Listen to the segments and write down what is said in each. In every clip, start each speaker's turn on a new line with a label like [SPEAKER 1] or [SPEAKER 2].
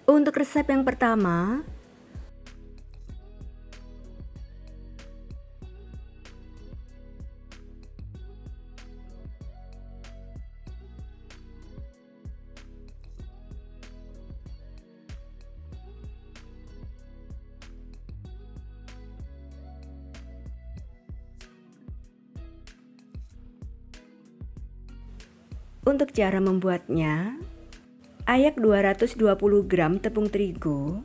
[SPEAKER 1] Untuk resep yang pertama, untuk cara membuatnya, ayak 220 gram tepung terigu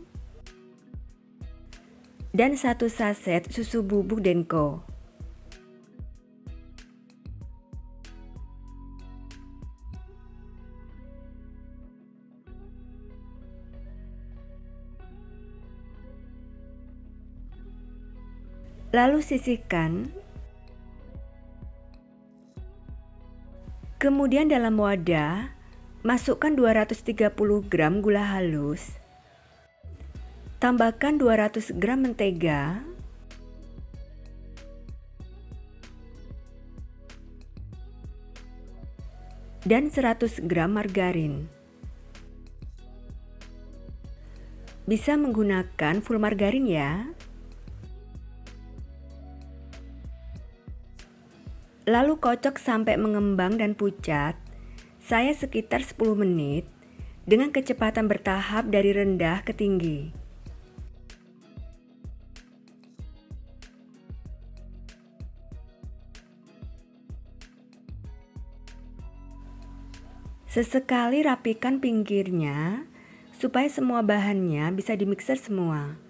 [SPEAKER 1] dan 1 saset susu bubuk Denko. Lalu sisihkan. Kemudian dalam wadah, masukkan 230 gram gula halus, tambahkan 200 gram mentega, dan 100 gram margarin. Bisa menggunakan full margarin ya. Lalu kocok sampai mengembang dan pucat. Saya sekitar 10 menit dengan kecepatan bertahap dari rendah ke tinggi. Sesekali rapikan pinggirnya supaya semua bahannya bisa dimixer semua.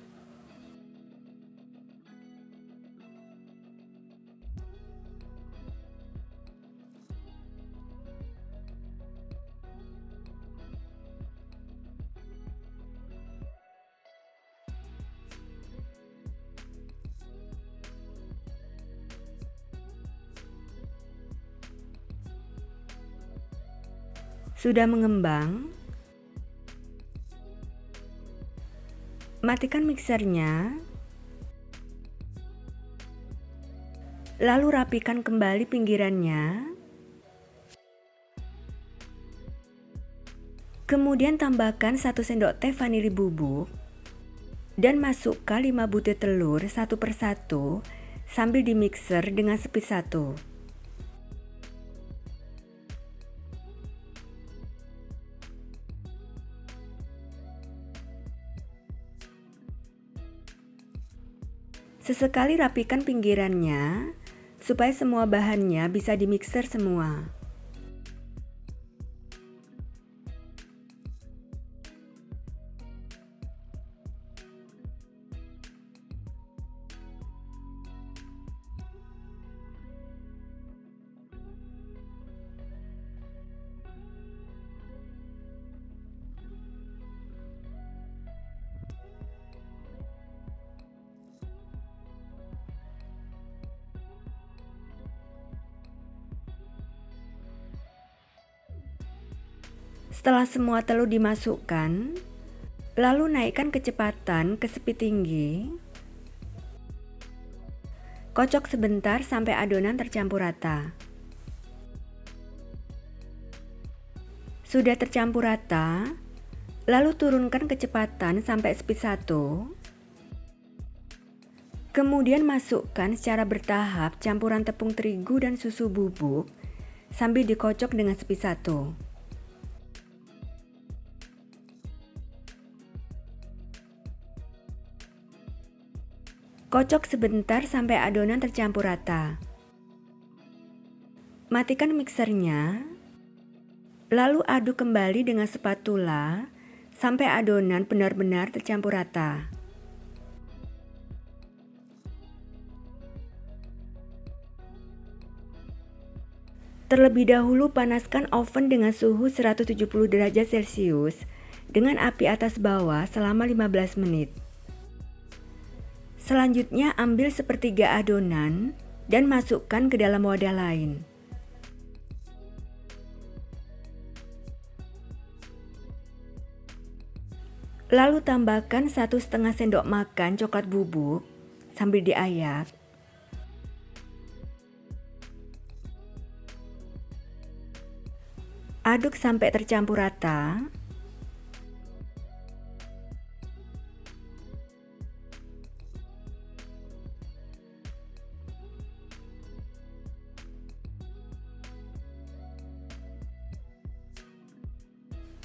[SPEAKER 1] Sudah mengembang, matikan mixernya, lalu rapikan kembali pinggirannya. Kemudian tambahkan 1 sendok teh vanili bubuk dan masukkan 5 butir telur satu persatu sambil dimixer dengan speed 1. Sesekali rapikan pinggirannya supaya semua bahannya bisa dimixer semua. Setelah semua telur dimasukkan, lalu naikkan kecepatan ke speed tinggi. Kocok sebentar sampai adonan tercampur rata. Sudah tercampur rata, lalu turunkan kecepatan sampai speed 1. Kemudian masukkan secara bertahap campuran tepung terigu dan susu bubuk sambil dikocok dengan speed 1. Kocok sebentar sampai adonan tercampur rata. Matikan mixernya, lalu aduk kembali dengan spatula sampai adonan benar-benar tercampur rata. Terlebih dahulu panaskan oven dengan suhu 170 derajat Celcius dengan api atas bawah selama 15 menit. Selanjutnya ambil sepertiga adonan dan masukkan ke dalam wadah lain. Lalu tambahkan 1,5 sendok makan coklat bubuk sambil diayak. Aduk sampai tercampur rata.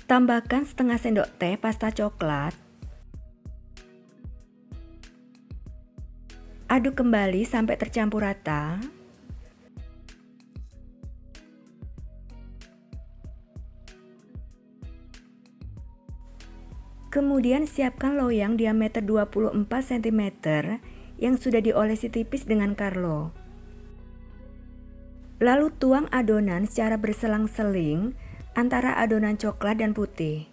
[SPEAKER 1] Tambahkan setengah sendok teh pasta coklat. Aduk kembali sampai tercampur rata. Kemudian siapkan loyang diameter 24 cm yang sudah diolesi tipis dengan Carlo. Lalu tuang adonan secara berselang-seling antara adonan coklat dan putih.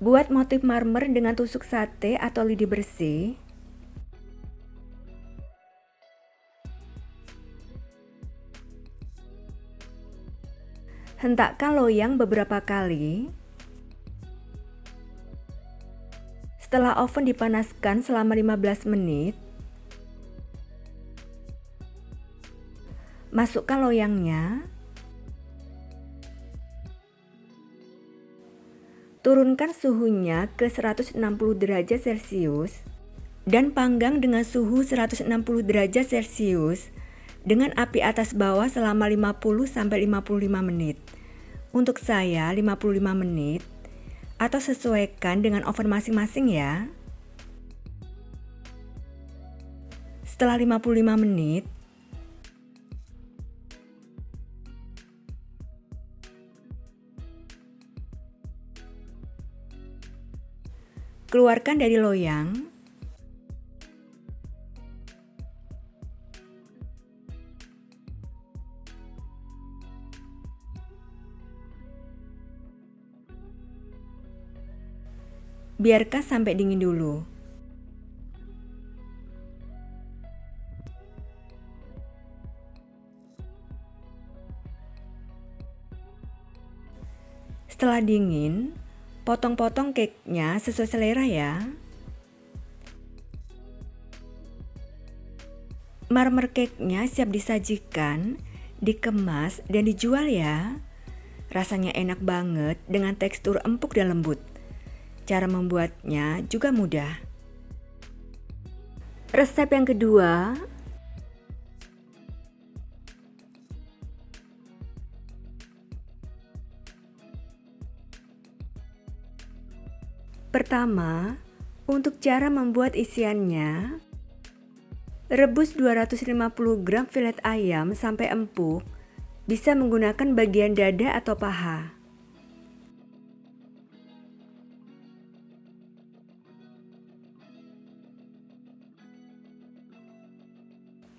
[SPEAKER 1] Buat motif marmer dengan tusuk sate atau lidi bersih. Hentakkan loyang beberapa kali. Setelah oven dipanaskan selama 15 menit, masukkan loyangnya. Turunkan suhunya ke 160 derajat Celcius dan panggang dengan suhu 160 derajat Celcius dengan api atas bawah selama 50-55 menit. Untuk saya 55 menit atau sesuaikan dengan oven masing-masing ya. Setelah 55 menit, keluarkan dari loyang. Biarkan sampai dingin dulu. Setelah dingin, potong-potong cake-nya sesuai selera ya. Marmer cake-nya siap disajikan, dikemas, dan dijual ya. Rasanya enak banget dengan tekstur empuk dan lembut. Cara membuatnya juga mudah. Resep yang kedua, pertama, untuk cara membuat isiannya, rebus 250 gram filet ayam sampai empuk, bisa menggunakan bagian dada atau paha.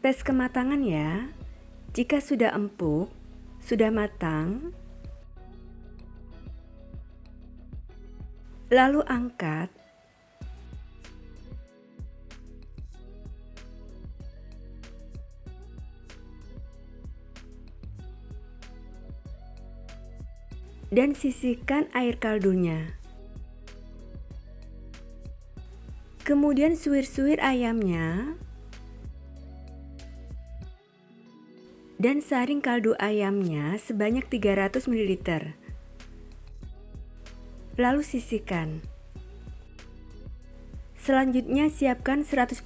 [SPEAKER 1] Tes kematangan ya. Jika sudah empuk, sudah matang, lalu angkat. Dan sisihkan air kaldunya. Kemudian suwir-suwir ayamnya. Dan saring kaldu ayamnya sebanyak 300 ml. Lalu sisihkan. Selanjutnya siapkan 120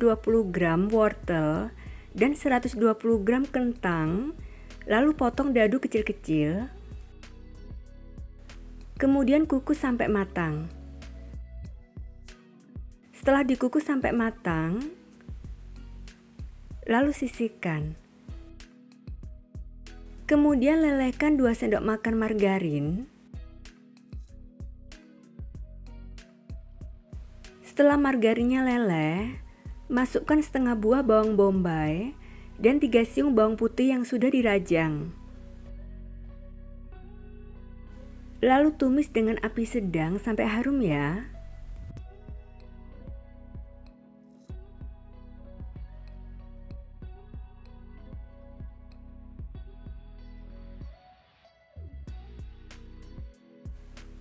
[SPEAKER 1] gram wortel dan 120 gram kentang, lalu potong dadu kecil-kecil. Kemudian kukus sampai matang. Setelah dikukus sampai matang, lalu sisihkan. Kemudian lelehkan 2 sendok makan margarin. Setelah margarinnya leleh, masukkan setengah buah bawang bombay dan 3 siung bawang putih yang sudah dirajang. Lalu tumis dengan api sedang sampai harum ya.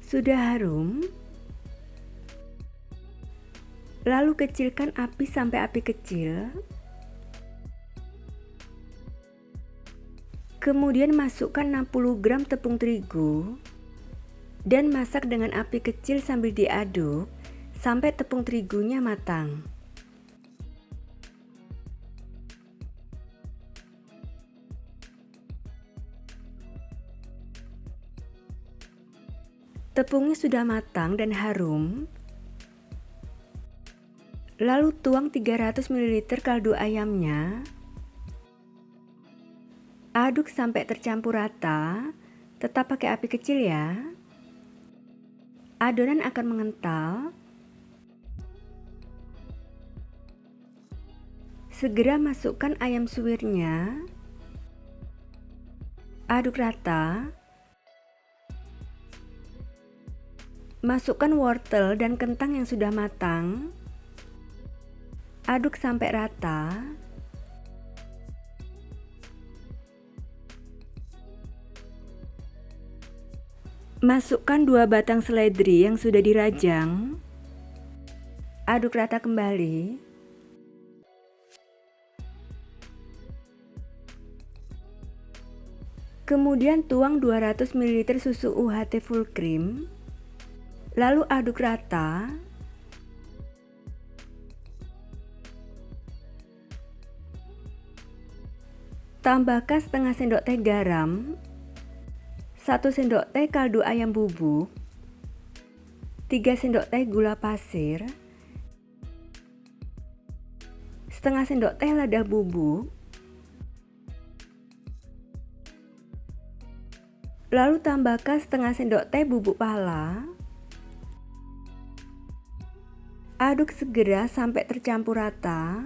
[SPEAKER 1] Sudah harum, lalu kecilkan api sampai api kecil. Kemudian masukkan 60 gram tepung terigu dan masak dengan api kecil sambil diaduk sampai tepung terigunya matang. Tepungnya sudah matang dan harum. Lalu tuang 300 ml kaldu ayamnya. Aduk sampai tercampur rata, tetap pakai api kecil ya. Adonan akan mengental. Segera masukkan ayam suwirnya. Aduk rata. Masukkan wortel dan kentang yang sudah matang. Aduk sampai rata. Masukkan 2 batang seledri yang sudah dirajang. Aduk rata kembali. Kemudian tuang 200 ml susu UHT full cream. Lalu aduk rata. Tambahkan setengah sendok teh garam, 1 sendok teh kaldu ayam bubuk, 3 sendok teh gula pasir, setengah sendok teh lada bubuk, lalu tambahkan setengah sendok teh bubuk pala. Aduk segera sampai tercampur rata.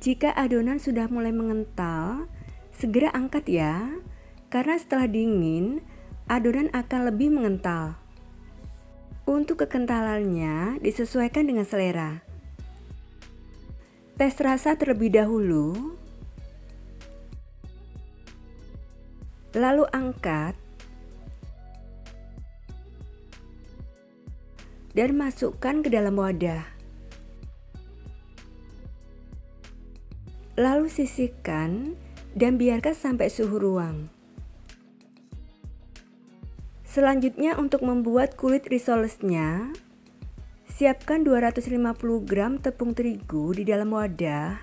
[SPEAKER 1] Jika adonan sudah mulai mengental, segera angkat ya, karena setelah dingin, adonan akan lebih mengental. Untuk kekentalannya disesuaikan dengan selera. Tes rasa terlebih dahulu, lalu angkat dan masukkan ke dalam wadah. Lalu sisihkan dan biarkan sampai suhu ruang. Selanjutnya untuk membuat kulit risolesnya, siapkan 250 gram tepung terigu di dalam wadah.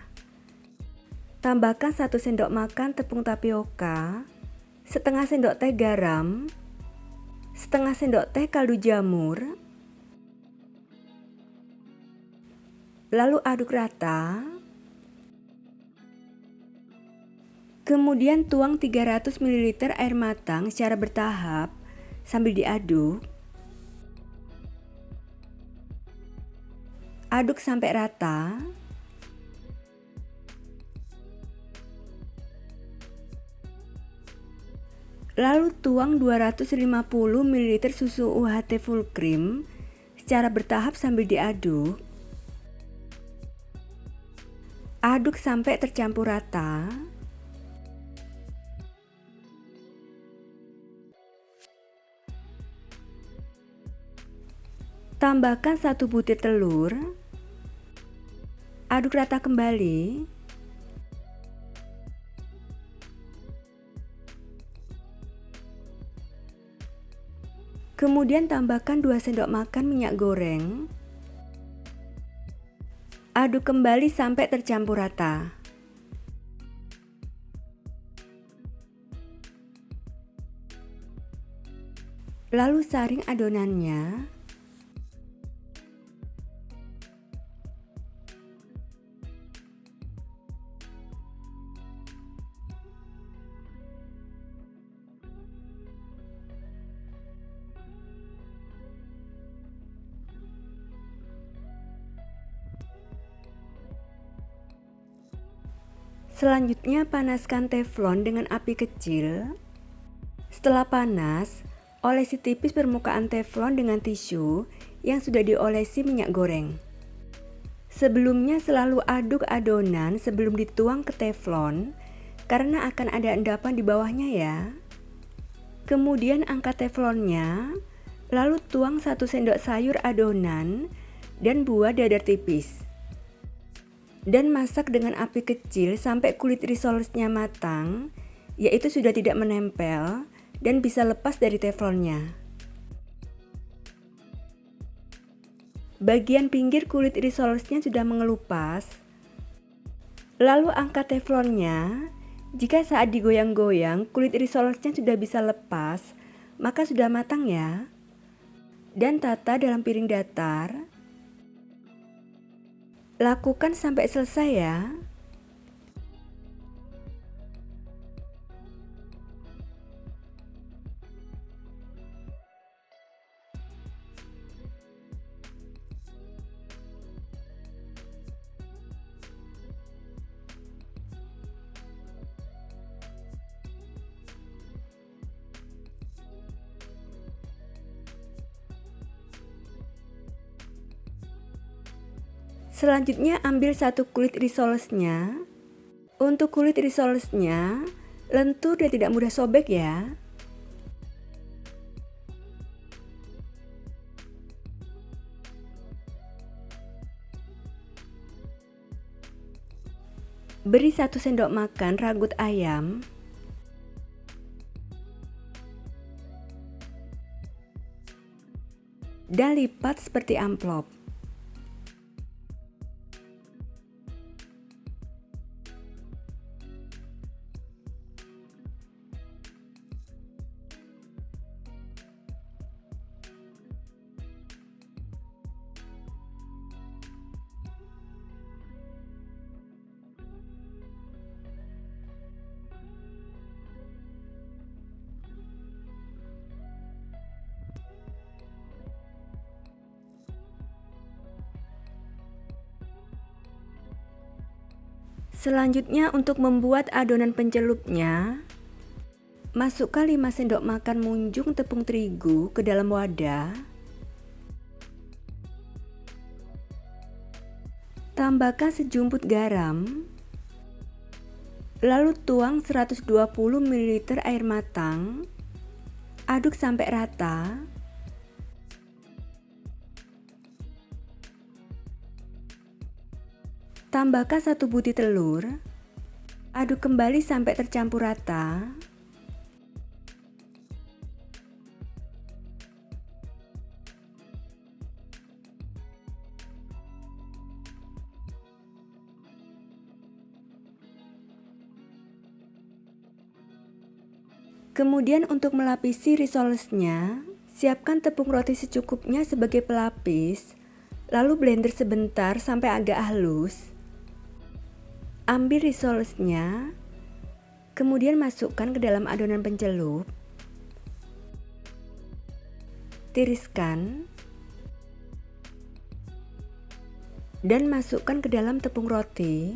[SPEAKER 1] Tambahkan 1 sendok makan tepung tapioka, setengah sendok teh garam, setengah sendok teh kaldu jamur. Lalu aduk rata. Kemudian tuang 300 ml air matang secara bertahap sambil diaduk. Aduk sampai rata. Lalu tuang 250 ml susu UHT full cream secara bertahap sambil diaduk. Aduk sampai tercampur rata. Tambahkan 1 butir telur. Aduk rata kembali. Kemudian tambahkan 2 sendok makan minyak goreng. Aduk kembali sampai tercampur rata. Lalu saring adonannya. Selanjutnya panaskan teflon dengan api kecil. Setelah panas, olesi tipis permukaan teflon dengan tisu yang sudah diolesi minyak goreng. Sebelumnya selalu aduk adonan sebelum dituang ke teflon karena akan ada endapan di bawahnya ya. Kemudian angkat teflonnya, lalu tuang 1 sendok sayur adonan dan buat dadar tipis. Dan masak dengan api kecil sampai kulit risolesnya matang, yaitu sudah tidak menempel dan bisa lepas dari teflonnya. Bagian pinggir kulit risolesnya sudah mengelupas. Lalu angkat teflonnya. Jika saat digoyang-goyang kulit risolesnya sudah bisa lepas, maka sudah matang ya. Dan tata dalam piring datar. Lakukan sampai selesai ya. Selanjutnya ambil 1 kulit risolesnya. Untuk kulit risolesnya lentur dan tidak mudah sobek ya. Beri 1 sendok makan ragut ayam. Dan lipat seperti amplop. Selanjutnya untuk membuat adonan pencelupnya, masukkan 5 sendok makan munjung tepung terigu ke dalam wadah. Tambahkan sejumput garam. Lalu tuang 120 ml air matang. Aduk sampai rata. Tambahkan 1 butir telur. Aduk kembali sampai tercampur rata. Kemudian untuk melapisi risolesnya, siapkan tepung roti secukupnya sebagai pelapis. Lalu blender sebentar sampai agak halus. Ambil risolesnya, kemudian masukkan ke dalam adonan pencelup. Tiriskan. Dan masukkan ke dalam tepung roti.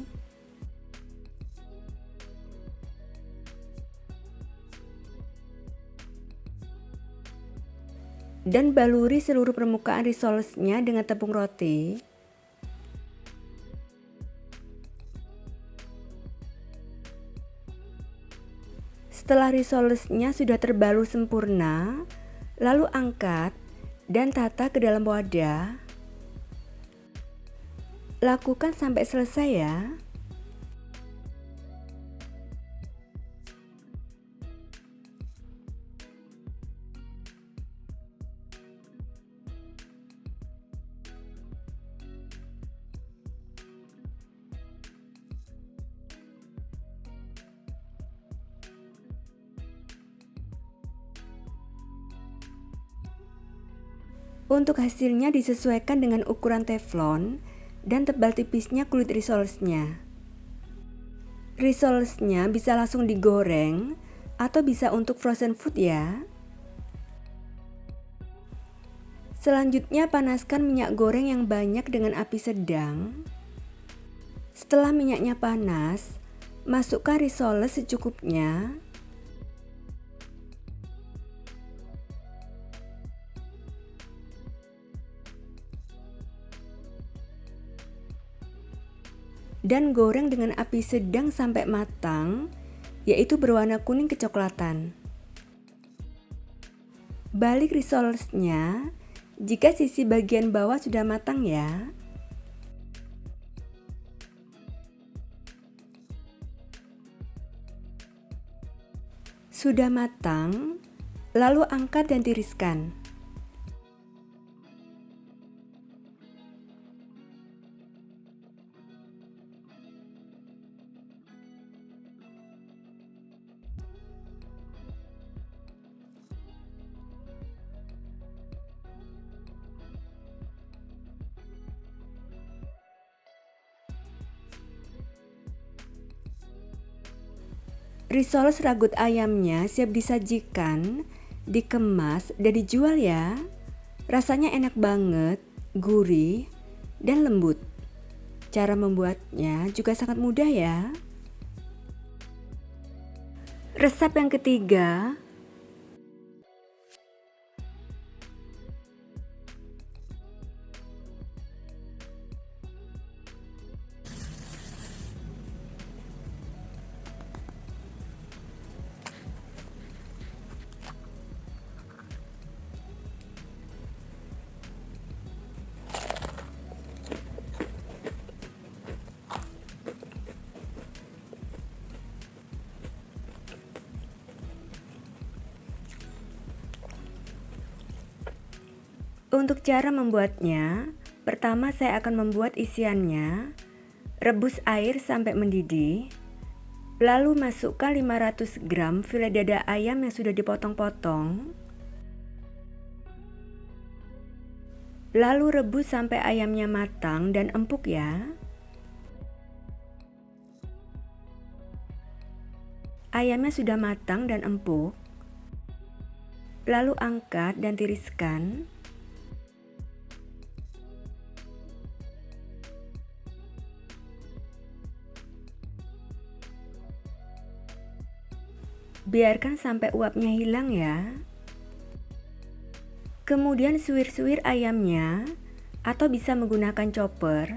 [SPEAKER 1] Dan baluri seluruh permukaan risolesnya dengan tepung roti. Setelah risolesnya sudah terbalur sempurna, lalu angkat dan tata ke dalam wadah. Lakukan sampai selesai ya. Untuk hasilnya disesuaikan dengan ukuran teflon dan tebal tipisnya kulit risolesnya. Risolesnya bisa langsung digoreng atau bisa untuk frozen food ya. Selanjutnya panaskan minyak goreng yang banyak dengan api sedang. Setelah minyaknya panas, Masukkan risoles secukupnya. Dan goreng dengan api sedang sampai matang, yaitu berwarna kuning kecoklatan. Balik risolesnya jika sisi bagian bawah sudah matang ya. Sudah matang, lalu angkat dan tiriskan. Risoles ragut ayamnya siap disajikan, dikemas, dan dijual ya. Rasanya enak banget, gurih, dan lembut. Cara membuatnya juga sangat mudah ya. Resep yang ketiga, untuk cara membuatnya, pertama saya akan membuat isiannya. Rebus air sampai mendidih. Lalu masukkan 500 gram file dada ayam yang sudah dipotong-potong. Lalu rebus sampai ayamnya matang dan empuk ya. Ayamnya sudah matang dan empuk. Lalu angkat dan tiriskan. Biarkan sampai uapnya hilang ya. Kemudian suwir-suwir ayamnya atau bisa menggunakan chopper.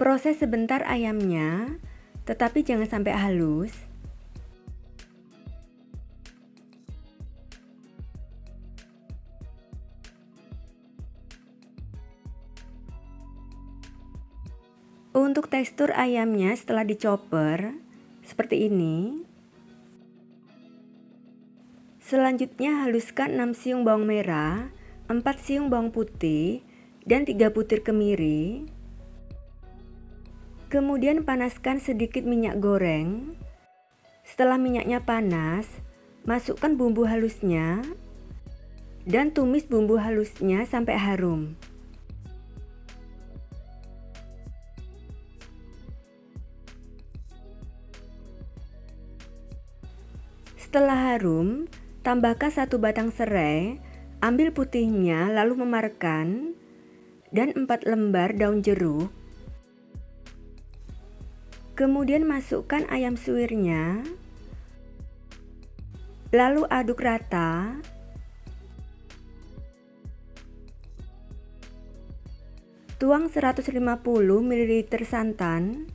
[SPEAKER 1] Proses sebentar ayamnya, tetapi jangan sampai halus. Untuk tekstur ayamnya setelah dichopper, seperti ini. Selanjutnya haluskan 6 siung bawang merah, 4 siung bawang putih, dan 3 butir kemiri. Kemudian panaskan sedikit minyak goreng. Setelah minyaknya panas, masukkan bumbu halusnya dan tumis bumbu halusnya sampai harum. Setelah harum, tambahkan 1 batang serai, ambil putihnya lalu memarkan, dan 4 lembar daun jeruk. Kemudian masukkan ayam suwirnya, lalu aduk rata. Tuang 150 ml santan,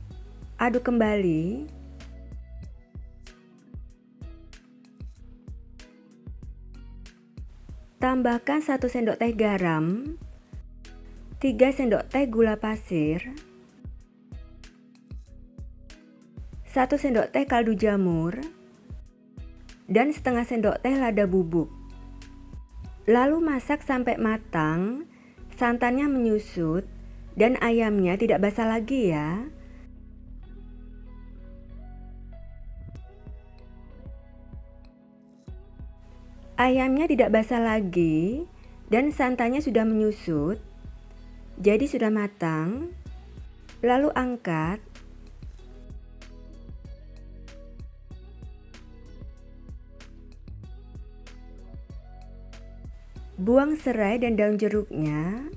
[SPEAKER 1] aduk kembali. Tambahkan 1 sendok teh garam, 3 sendok teh gula pasir, 1 sendok teh kaldu jamur, dan setengah sendok teh lada bubuk. Lalu masak sampai matang, santannya menyusut, dan ayamnya tidak basah lagi ya. Ayamnya tidak basah lagi dan santannya sudah menyusut, jadi sudah matang. Lalu angkat. Buang serai dan daun jeruknya.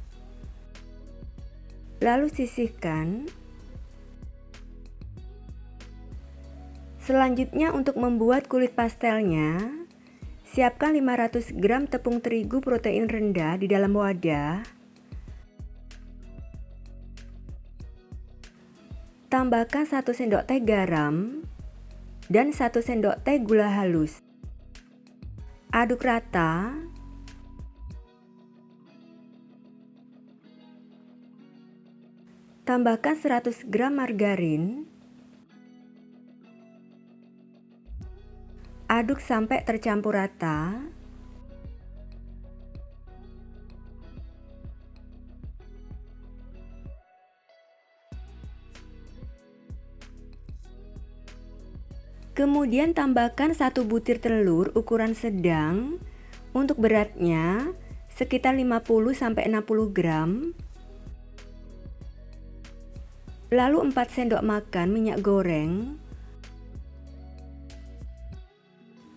[SPEAKER 1] lalu sisihkan. Selanjutnya untuk membuat kulit pastelnya, siapkan 500 gram tepung terigu protein rendah di dalam wadah. Tambahkan 1 sendok teh garam dan 1 sendok teh gula halus. Aduk rata. Tambahkan 100 gram margarin. Aduk sampai tercampur rata. Kemudian tambahkan 1 butir telur ukuran sedang untuk beratnya sekitar 50-60 gram. Lalu 4 sendok makan minyak goreng.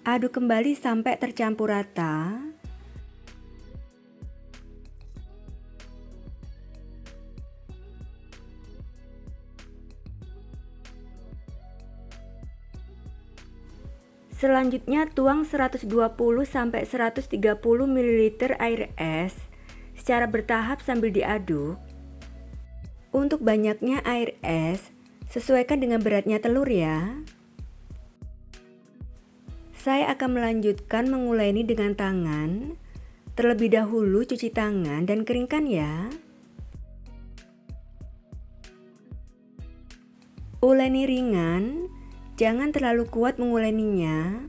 [SPEAKER 1] Aduk kembali sampai tercampur rata. Selanjutnya tuang 120-130 ml air es secara bertahap sambil diaduk. Untuk banyaknya air es, sesuaikan dengan beratnya telur ya. Saya akan melanjutkan menguleni dengan tangan. Terlebih dahulu cuci tangan dan keringkan ya. Uleni ringan, jangan terlalu kuat menguleninya.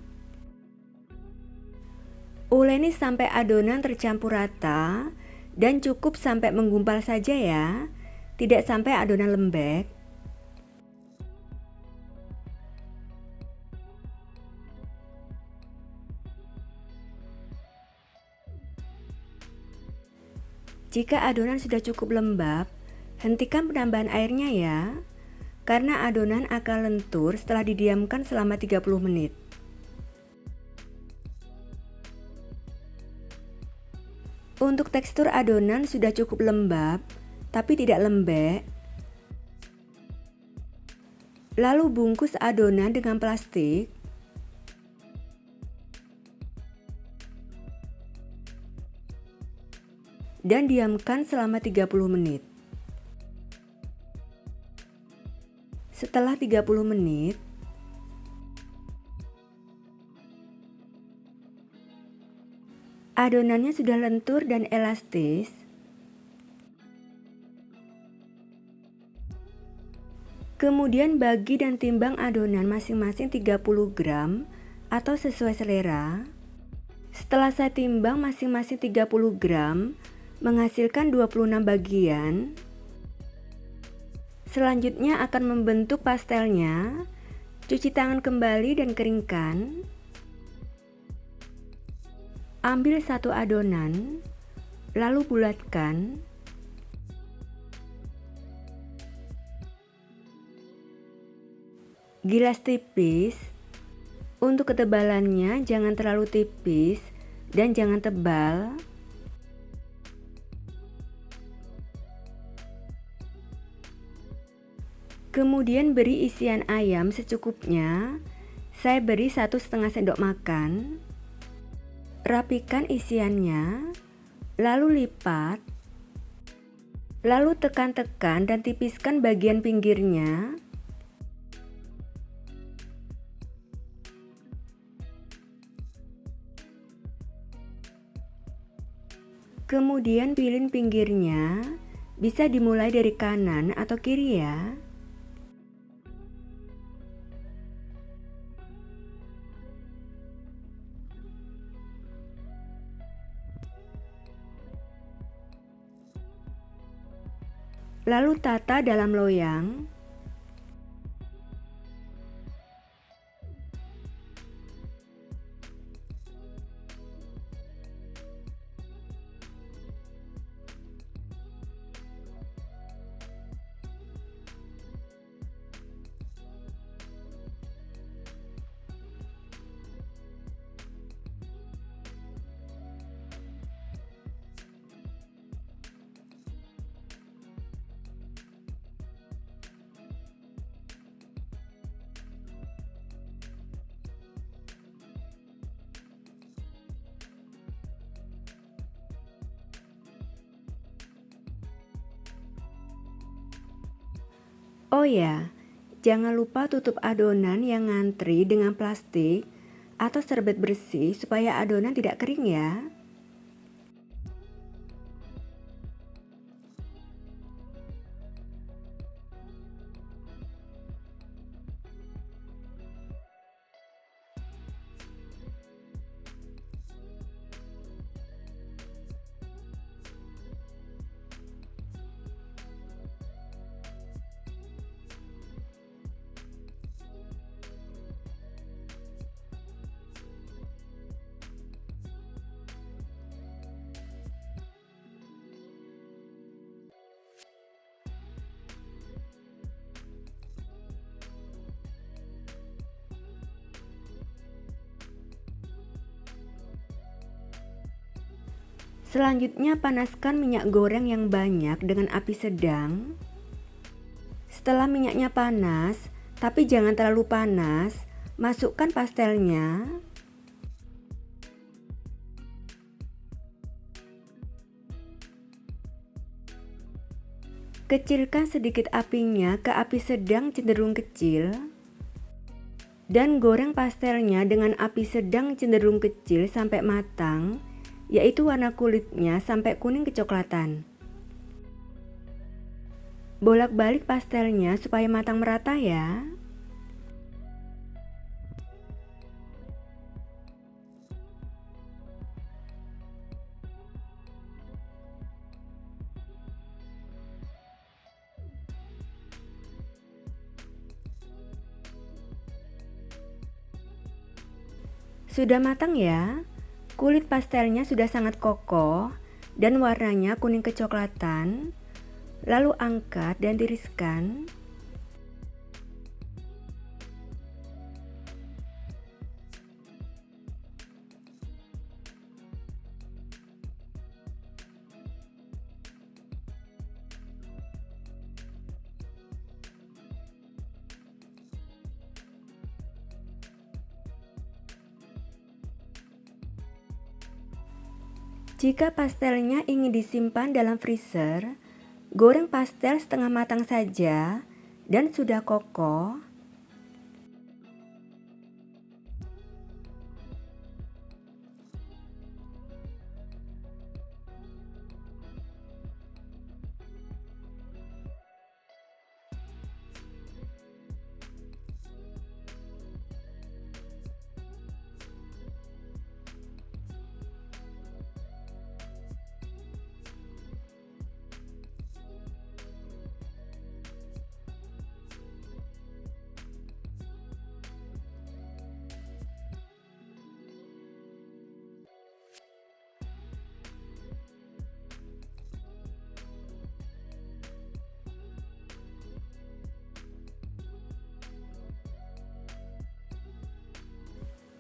[SPEAKER 1] Uleni sampai adonan tercampur rata dan cukup sampai menggumpal saja ya, tidak sampai adonan lembek. Jika adonan sudah cukup lembab, hentikan penambahan airnya ya, karena adonan akan lentur setelah didiamkan selama 30 menit. Untuk tekstur adonan sudah cukup lembab, tapi tidak lembek. Lalu bungkus adonan dengan plastik. Dan diamkan selama 30 menit. Setelah 30 menit, adonannya sudah lentur dan elastis. Kemudian bagi dan timbang adonan masing-masing 30 gram atau sesuai selera. Setelah saya timbang masing-masing 30 gram, menghasilkan 26 bagian. Selanjutnya akan membentuk pastelnya. Cuci tangan kembali dan keringkan. Ambil satu adonan, lalu bulatkan. Gilas tipis. Untuk ketebalannya jangan terlalu tipis dan jangan tebal. Kemudian beri isian ayam secukupnya. Saya beri 1,5 sendok makan. Rapikan isiannya, lalu lipat. Lalu tekan-tekan dan tipiskan bagian pinggirnya. Kemudian pilih pinggirnya. Bisa dimulai dari kanan atau kiri ya. Lalu tata dalam loyang. Oh ya, jangan lupa tutup adonan yang ngantri dengan plastik atau serbet bersih supaya adonan tidak kering ya. Selanjutnya panaskan minyak goreng yang banyak dengan api sedang. Setelah minyaknya panas, tapi jangan terlalu panas, masukkan pastelnya. Kecilkan sedikit apinya ke api sedang cenderung kecil. Dan goreng pastelnya dengan api sedang cenderung kecil sampai matang, yaitu warna kulitnya sampai kuning kecoklatan. Bolak-balik pastelnya supaya matang merata ya. Sudah matang ya? Kulit pastelnya sudah sangat kokoh dan warnanya kuning kecoklatan. Lalu angkat dan tiriskan. Jika pastelnya ingin disimpan dalam freezer, goreng pastel setengah matang saja dan sudah kokoh.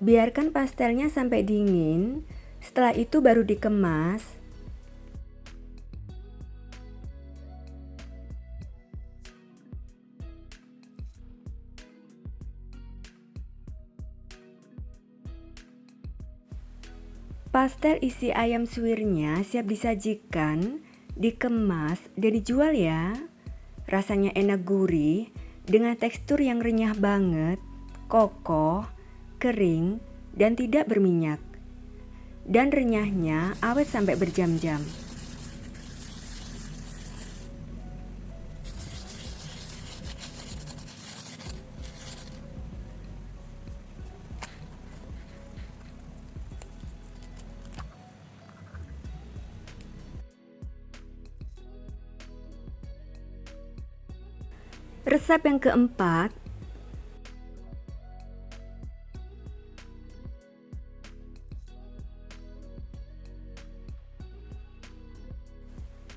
[SPEAKER 1] Biarkan pastelnya sampai dingin, setelah itu baru dikemas. Pastel isi ayam suwirnya siap disajikan, dikemas, dan dijual ya. Rasanya enak gurih, dengan tekstur yang renyah banget, kokoh, kering, dan tidak berminyak. Dan renyahnya awet sampai berjam-jam. Resep yang keempat,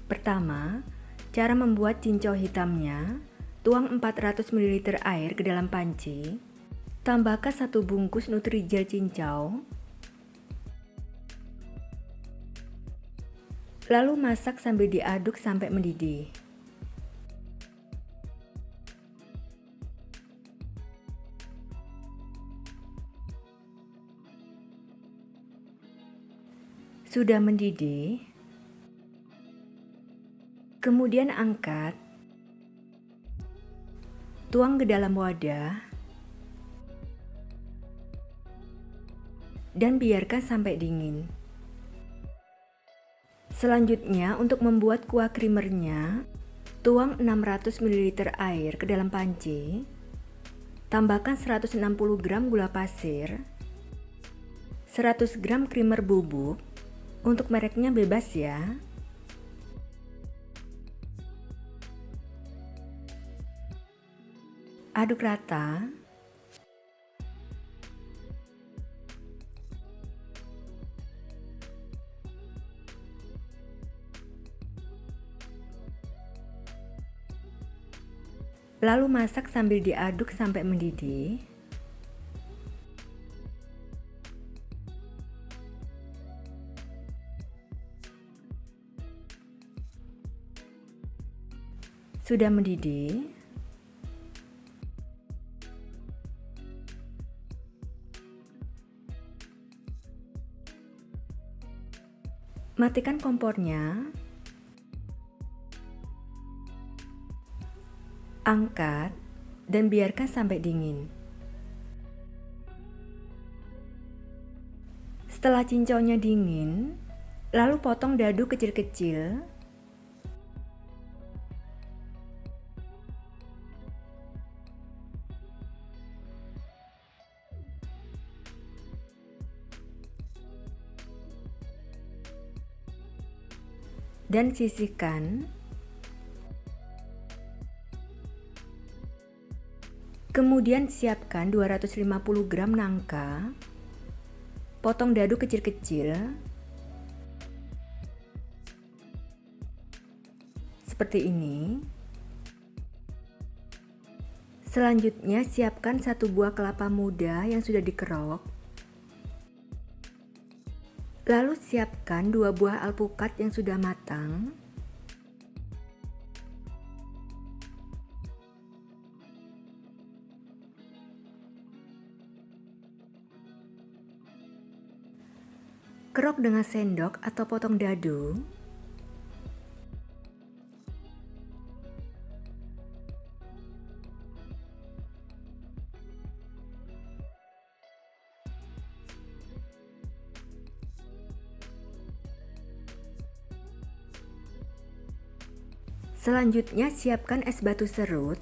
[SPEAKER 1] pertama, cara membuat cincau hitamnya. Tuang 400 ml air ke dalam panci. Tambahkan 1 bungkus Nutrijel cincau. Lalu masak sambil diaduk sampai mendidih. Sudah mendidih, kemudian angkat. Tuang ke dalam wadah dan biarkan sampai dingin. Selanjutnya, untuk membuat kuah creamernya, tuang 600 ml air ke dalam panci. Tambahkan 160 gram gula pasir, 100 gram creamer bubuk, untuk mereknya bebas ya. Aduk rata. Lalu masak sambil diaduk sampai mendidih. Sudah mendidih. Matikan kompornya. Angkat dan biarkan sampai dingin. Setelah cincaunya dingin, lalu potong dadu kecil-kecil. Dan sisihkan. Kemudian siapkan 250 gram nangka. Potong dadu kecil-kecil. Seperti ini. Selanjutnya siapkan 1 buah kelapa muda yang sudah dikerok. Lalu siapkan 2 buah alpukat yang sudah matang. Kerok dengan sendok atau potong dadu. Selanjutnya siapkan es batu serut.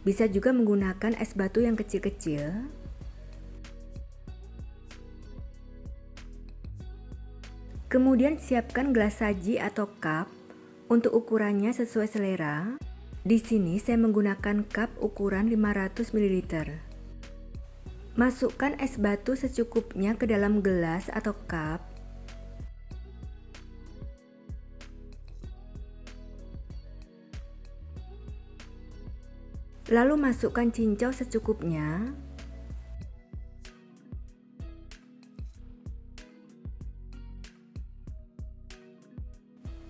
[SPEAKER 1] Bisa juga menggunakan es batu yang kecil-kecil. Kemudian siapkan gelas saji atau cup untuk ukurannya sesuai selera. Di sini saya menggunakan cup ukuran 500 ml. Masukkan es batu secukupnya ke dalam gelas atau cup. Lalu masukkan cincau secukupnya.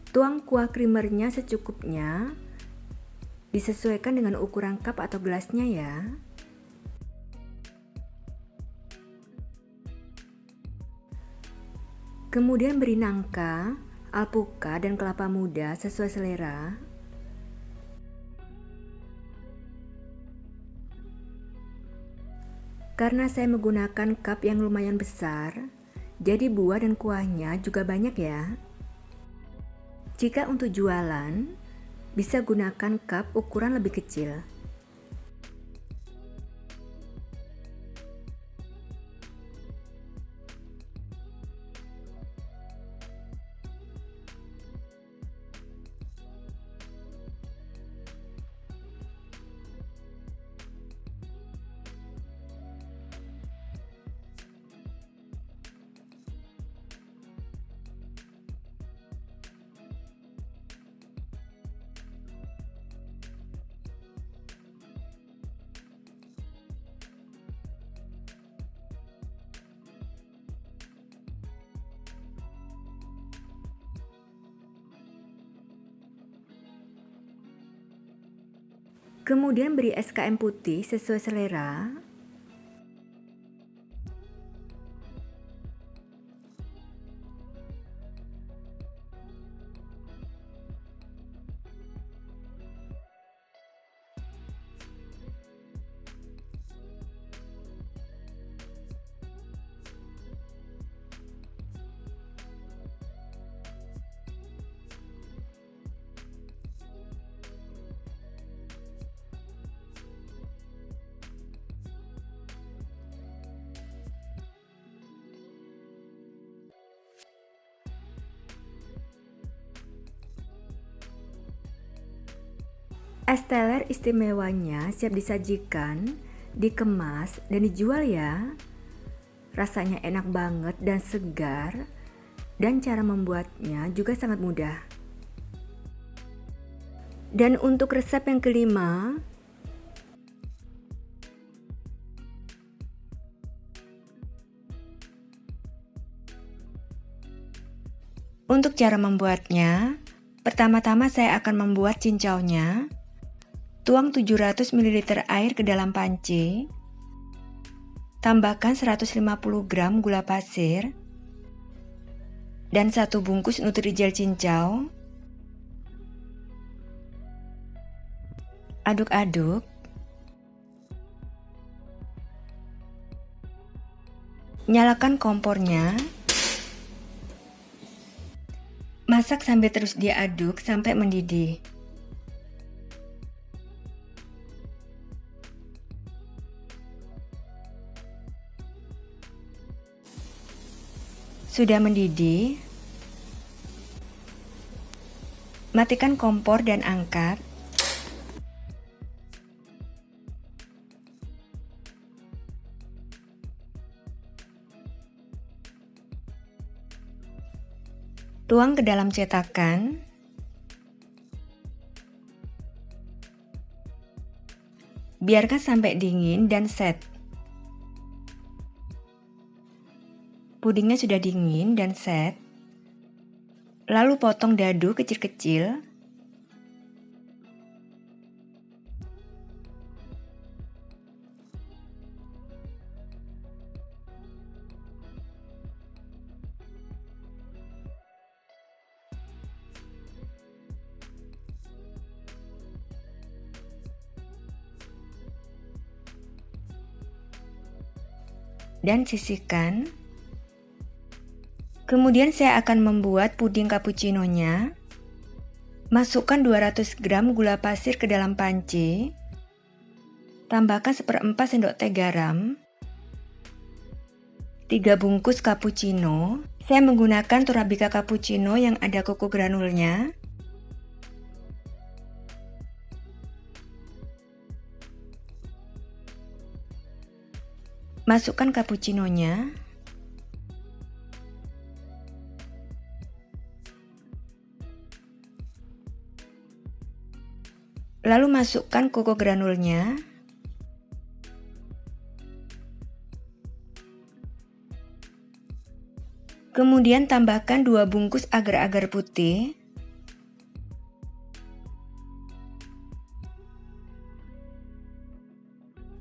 [SPEAKER 1] Tuang kuah creamernya secukupnya, disesuaikan dengan ukuran cup atau gelasnya ya. Kemudian beri nangka, alpukat, dan kelapa muda sesuai selera. Karena saya menggunakan cup yang lumayan besar, jadi buah dan kuahnya juga banyak ya. Jika untuk jualan, bisa gunakan cup ukuran lebih kecil. Kemudian beri SKM putih sesuai selera. Es teler istimewanya siap disajikan, dikemas, dan dijual ya. Rasanya enak banget dan segar, dan cara membuatnya juga sangat mudah. Dan untuk resep yang kelima, untuk cara membuatnya, pertama-tama saya akan membuat cincaunya. Tuang 700 ml air ke dalam panci. Tambahkan 150 gram gula pasir dan 1 bungkus Nutrijel cincau. Aduk-aduk. Nyalakan kompornya. Masak sambil terus diaduk sampai mendidih. Sudah mendidih, matikan kompor dan angkat. Tuang ke dalam cetakan. Biarkan sampai dingin dan set. Pudingnya sudah dingin dan set. Lalu potong dadu kecil-kecil. Dan sisihkan. Kemudian saya akan membuat puding cappuccino-nya. Masukkan 200 gram gula pasir ke dalam panci. Tambahkan 1/4 sendok teh garam. 3 bungkus cappuccino. Saya menggunakan Torabika cappuccino yang ada koko granulnya. Masukkan cappuccino-nya. Lalu masukkan koko granulnya. Kemudian tambahkan 2 bungkus agar-agar putih.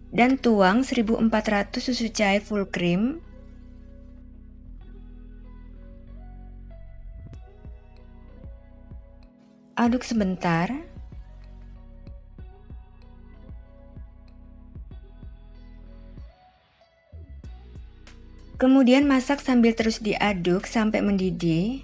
[SPEAKER 1] Dan tuang 1400 susu cair full cream. Aduk sebentar. Kemudian masak sambil terus diaduk sampai mendidih.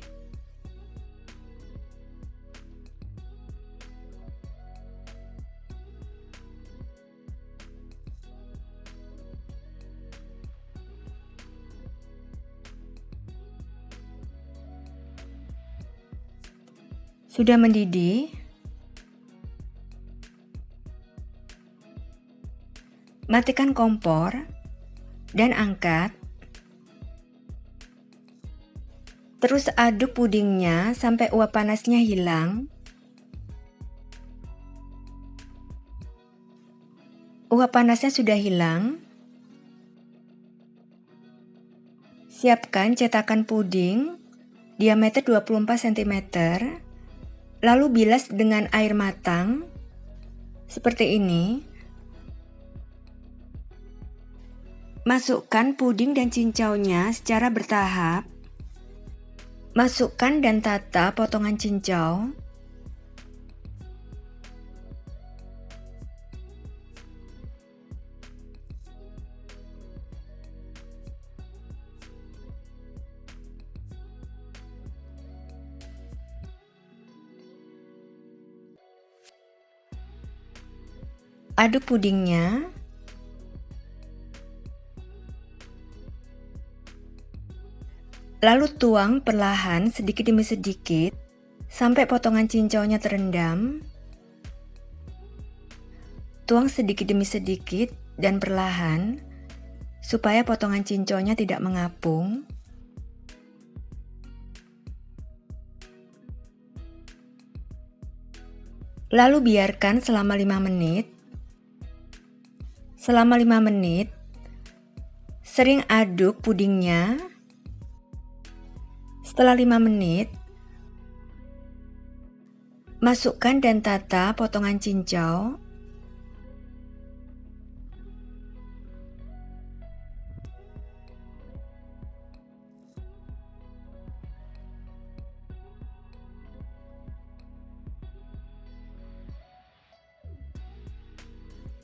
[SPEAKER 1] Sudah mendidih. Matikan kompor dan angkat. Terus aduk pudingnya sampai uap panasnya hilang. Uap panasnya sudah hilang. Siapkan cetakan puding diameter 24 cm. Lalu bilas dengan air matang. Seperti ini. Masukkan puding dan cincaunya secara bertahap. Masukkan dan tata potongan cincau. Aduk pudingnya. Lalu tuang perlahan sedikit demi sedikit sampai potongan cincaunya terendam. Tuang sedikit demi sedikit dan perlahan supaya potongan cincaunya tidak mengapung. Lalu biarkan selama 5 menit. Selama 5 menit, sering aduk pudingnya. Setelah 5 menit, masukkan dan tata potongan cincau.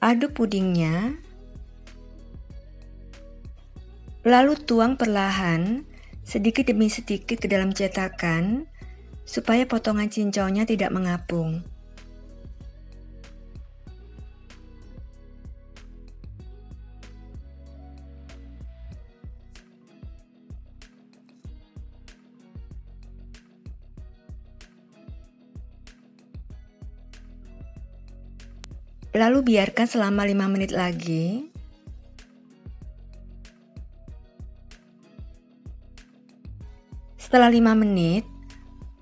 [SPEAKER 1] Aduk pudingnya, lalu tuang perlahan sedikit demi sedikit ke dalam cetakan supaya potongan cincaunya tidak mengapung. Lalu biarkan selama 5 menit lagi. Setelah 5 menit,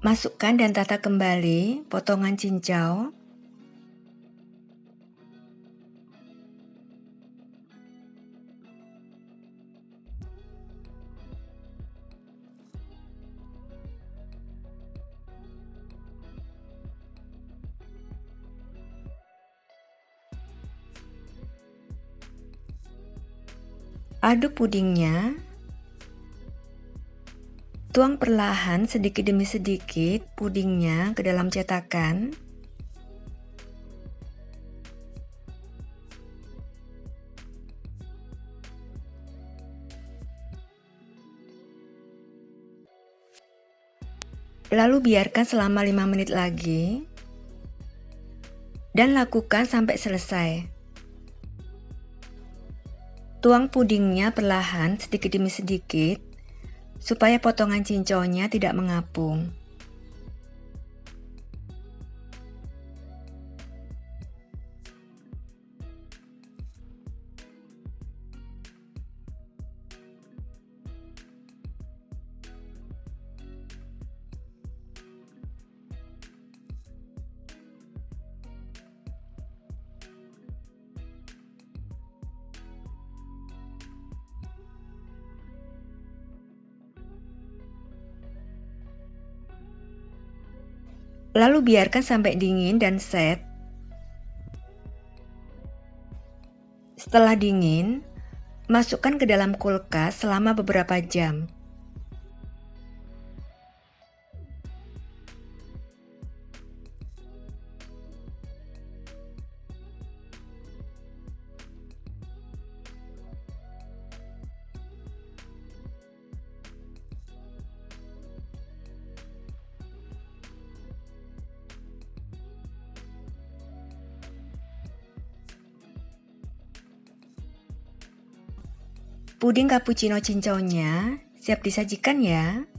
[SPEAKER 1] masukkan dan tata kembali potongan cincau. Aduk pudingnya. Tuang perlahan sedikit demi sedikit pudingnya ke dalam cetakan. Lalu biarkan selama 5 menit lagi. Dan lakukan sampai selesai. Tuang pudingnya perlahan sedikit demi sedikit supaya potongan cincaunya tidak mengapung. Lalu biarkan sampai dingin dan set. Setelah dingin, masukkan ke dalam kulkas selama beberapa jam. Puding cappuccino cincaunya siap disajikan ya.